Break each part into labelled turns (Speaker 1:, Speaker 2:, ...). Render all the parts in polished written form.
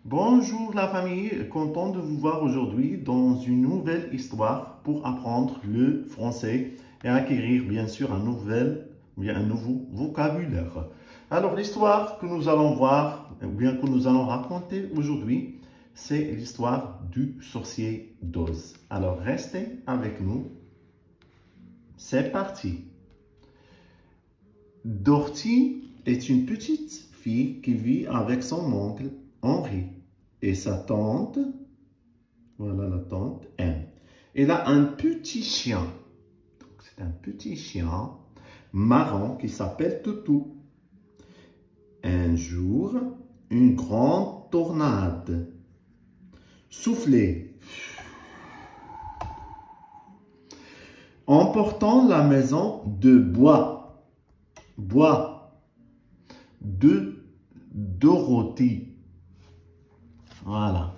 Speaker 1: Bonjour la famille, content de vous voir aujourd'hui dans une nouvelle histoire pour apprendre le français et acquérir bien sûr un nouveau vocabulaire. Alors l'histoire que nous allons voir, ou bien que nous allons raconter aujourd'hui, c'est l'histoire du sorcier d'Oz. Alors restez avec nous, c'est parti. Dorothy est une petite fille qui vit avec son oncle Henri et sa tante, voilà la tante M. Elle a un petit chien, c'est un petit chien marron qui s'appelle Toutou. Un jour, une grande tornade soufflait, emportant la maison de bois de Dorothy. Voilà,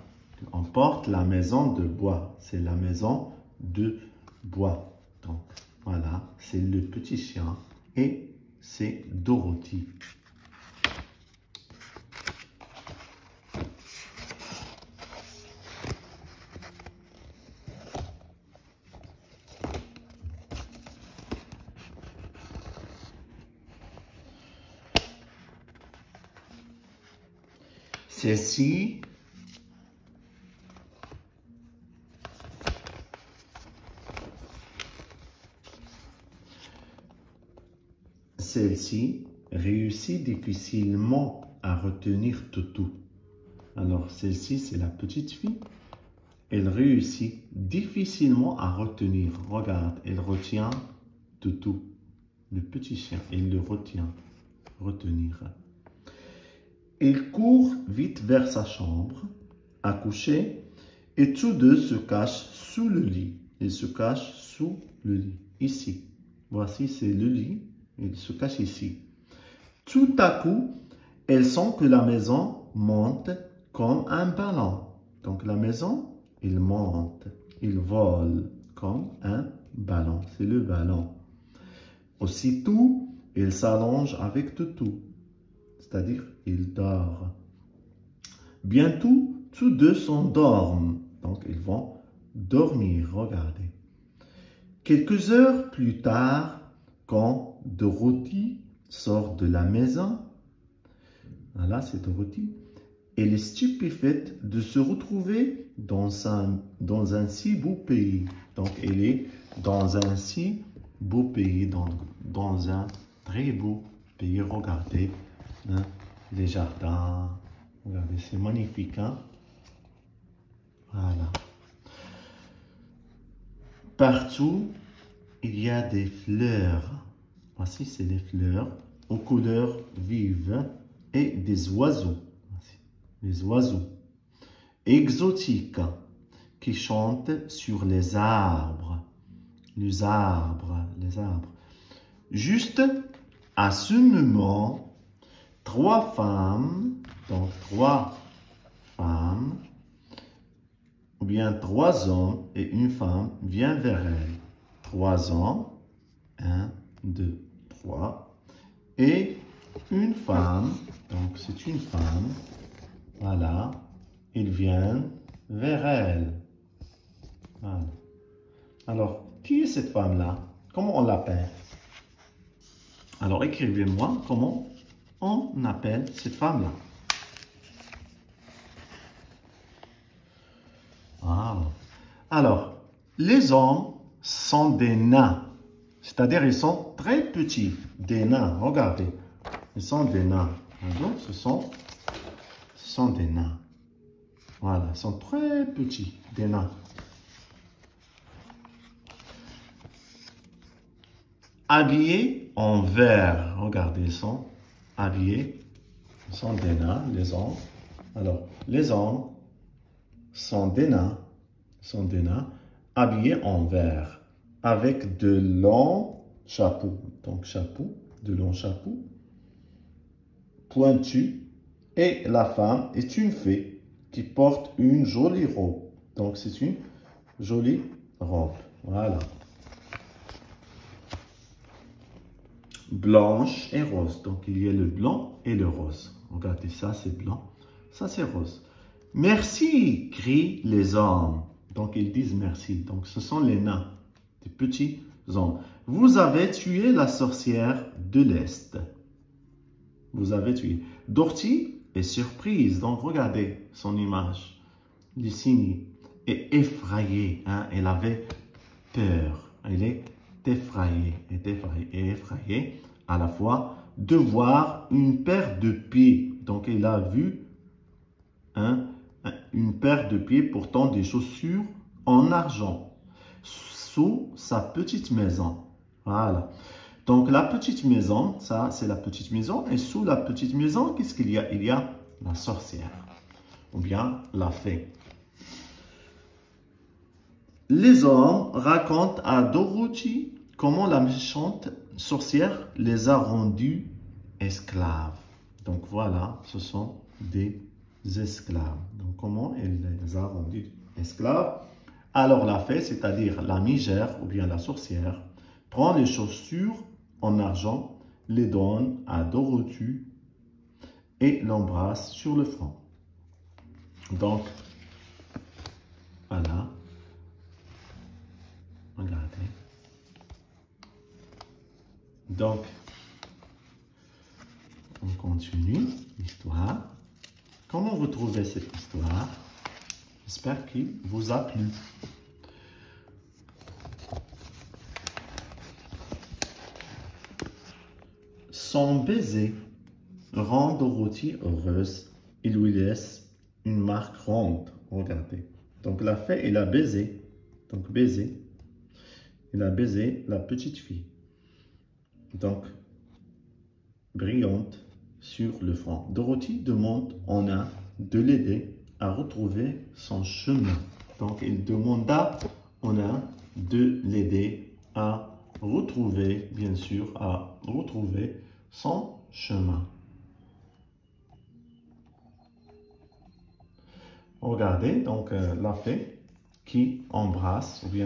Speaker 1: on porte la maison de bois. C'est la maison de bois. Donc, voilà, c'est le petit chien et c'est Dorothy. Celle-ci réussit difficilement à retenir Toutou. Alors, celle-ci, c'est la petite fille. Elle réussit difficilement à retenir. Regarde, elle retient Toutou, le petit chien. Elle le retenir. Elle court vite vers sa chambre à coucher et tous deux se cachent sous le lit. Ils se cachent sous le lit, ici. Voici, c'est le lit. Il se cache ici. Tout à coup, elle sent que la maison monte comme un ballon. Donc la maison, il monte, il vole comme un ballon. C'est le ballon. Aussitôt, il s'allonge avec Toutou, c'est-à-dire il dort. Bientôt, tous deux s'endorment. Donc ils vont dormir, regardez. Quelques heures plus tard, quand Dorothy sort de la maison, voilà, c'est Dorothy, elle est stupéfaite de se retrouver dans un si beau pays. Donc, elle est dans un si beau pays, dans un très beau pays. Regardez, hein, les jardins, regardez, c'est magnifique, hein? Voilà. Partout, il y a des fleurs. Voici, c'est les fleurs aux couleurs vives et des oiseaux. Voici, les oiseaux exotiques qui chantent sur les arbres. Les arbres. Juste à ce moment, trois femmes, ou bien trois hommes et une femme viennent vers elle. Trois hommes, 1, 2, 3, et une femme, donc c'est une femme, voilà, ils viennent vers elle. Voilà. Alors, qui est cette femme-là? Comment on l'appelle? Alors, écrivez-moi comment on appelle cette femme-là. Wow. Alors, les hommes sont des nains. C'est-à-dire, ils sont très petits. Des nains, regardez. Ils sont des nains. Donc, ce sont des nains. Voilà, ils sont très petits, des nains. Habillés en vert. Regardez, ils sont habillés. Ils sont des nains, les hommes. Alors, les hommes sont des nains. Habillés en vert. Avec de longs chapeaux. Donc, de longs chapeaux. Pointus. Et la femme est une fée qui porte une jolie robe. Donc, c'est une jolie robe. Voilà. Blanche et rose. Donc, il y a le blanc et le rose. Regardez, ça, c'est blanc. Ça, c'est rose. Merci, crient les hommes. Donc, ils disent merci. Donc, ce sont les nains, des petits hommes. Vous avez tué la sorcière de l'Est. Vous avez tué. Dorothy est surprise. Donc, regardez son image. Lucie est effrayée. Hein? Elle avait peur. Elle est effrayée. Effrayée à la fois de voir une paire de pieds. Donc, elle a vu une paire de pieds portant des chaussures en argent sous sa petite maison. Voilà. Donc, la petite maison, ça, c'est la petite maison. Et sous la petite maison, qu'est-ce qu'il y a? Il y a la sorcière ou bien la fée. Les hommes racontent à Dorothy comment la méchante sorcière les a rendus esclaves. Donc, voilà, ce sont des esclaves. Donc, comment elle les a rendus esclaves? Alors, la fée, c'est-à-dire la mégère ou bien la sorcière, prend les chaussures en argent, les donne à Dorothy et l'embrasse sur le front. Donc, voilà. Regardez. Donc, on continue l'histoire. Comment vous trouvez cette histoire? J'espère qu'il vous a plu. Son baiser rend Dorothy heureuse. Il lui laisse une marque ronde. Regardez. Donc la fée, elle a baisé. Donc baiser. Il a baisé la petite fille. Donc, brillante sur le front. Dorothy demande au nain de l'aider à retrouver son chemin. Donc, il demanda au nain de l'aider à retrouver, bien sûr, à retrouver son chemin. Regardez, donc, la fée qui embrasse, ou bien